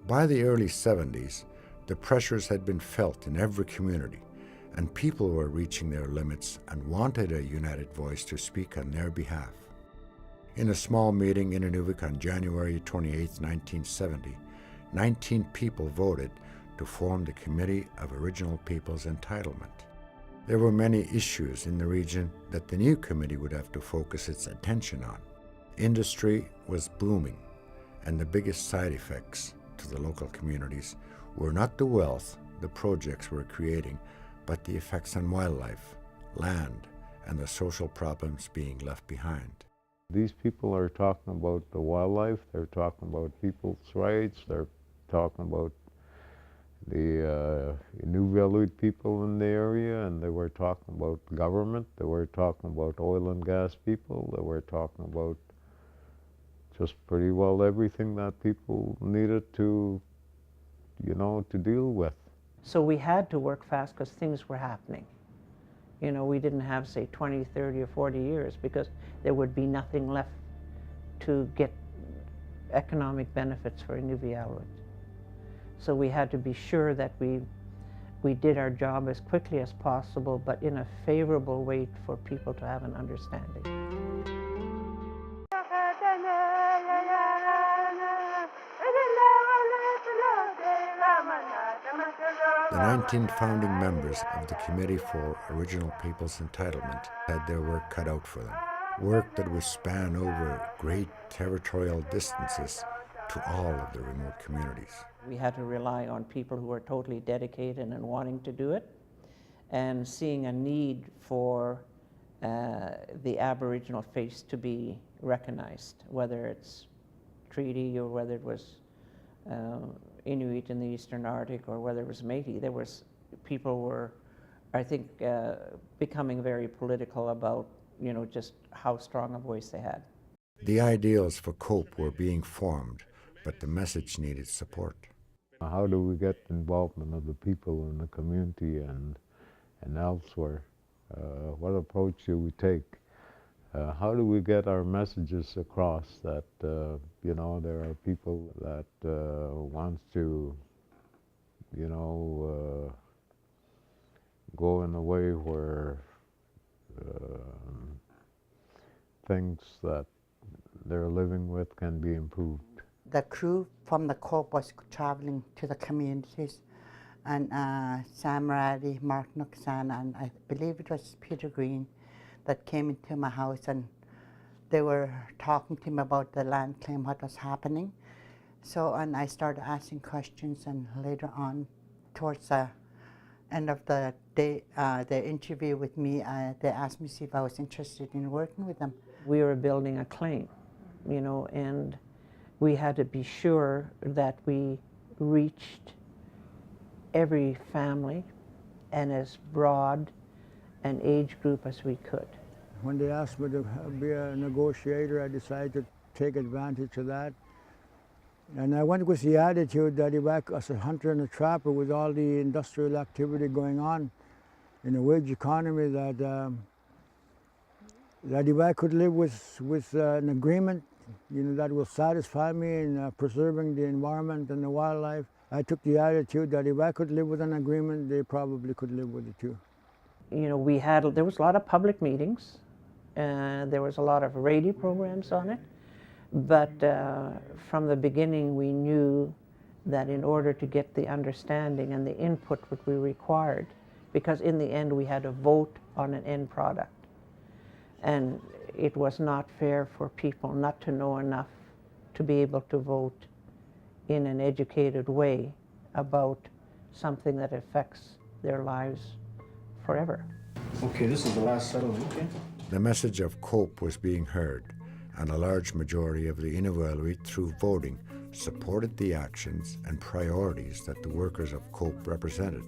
By the early 70s, the pressures had been felt in every community, and people were reaching their limits and wanted a united voice to speak on their behalf. In a small meeting in Inuvik on January 28, 1970, 19 people voted to form the Committee of Original Peoples Entitlement. There were many issues in the region that the new committee would have to focus its attention on. Industry was booming, and the biggest side effects to the local communities were not the wealth the projects were creating, but the effects on wildlife, land, and the social problems being left behind. These people are talking about the wildlife, they're talking about people's rights, they're talking about the Inuvialuit people in the area, and they were talking about government, they were talking about oil and gas people, they were talking about just pretty well everything that people needed to, to deal with. So we had to work fast because things were happening. We didn't have, say, 20, 30, or 40 years because there would be nothing left to get economic benefits for Inuvialuit. So we had to be sure that we did our job as quickly as possible, but in a favorable way for people to have an understanding. The 19 founding members of the Committee for Original Peoples Entitlement had their work cut out for them, work that would span over great territorial distances to all of the remote communities. We had to rely on people who were totally dedicated and wanting to do it, and seeing a need for the Aboriginal face to be recognized, whether it's treaty or whether it was Inuit in the Eastern Arctic or whether it was Métis. People were, I think, becoming very political about, just how strong a voice they had. The ideals for COPE were being formed, but the message needed support. How do we get involvement of the people in the community and elsewhere? What approach do we take? How do we get our messages across that, there are people that wants to, go in a way where things that they're living with can be improved. The crew from the COPE was traveling to the communities, and Sam Rady, Mark Nuxan, and I believe it was Peter Green that came into my house, and they were talking to me about the land claim, what was happening. And I started asking questions, and later on, towards the end of the day, the interview with me, they asked me if I was interested in working with them. We were building a claim, and we had to be sure that we reached every family and as broad an age group as we could. When they asked me to be a negotiator, I decided to take advantage of that. And I went with the attitude that if I, as a hunter and a trapper, with all the industrial activity going on in a wage economy, that if I could live with an agreement, that will satisfy me in preserving the environment and the wildlife, I took the attitude that if I could live with an agreement, they probably could live with it too. There was a lot of public meetings, there was a lot of radio programs on it, but from the beginning we knew that in order to get the understanding and the input what we required, because in the end we had to vote on an end product, and it was not fair for people not to know enough to be able to vote in an educated way about something that affects their lives forever. Okay, this is the last settlement, okay? The message of COPE was being heard, and a large majority of the Inuvialuit, through voting, supported the actions and priorities that the workers of COPE represented.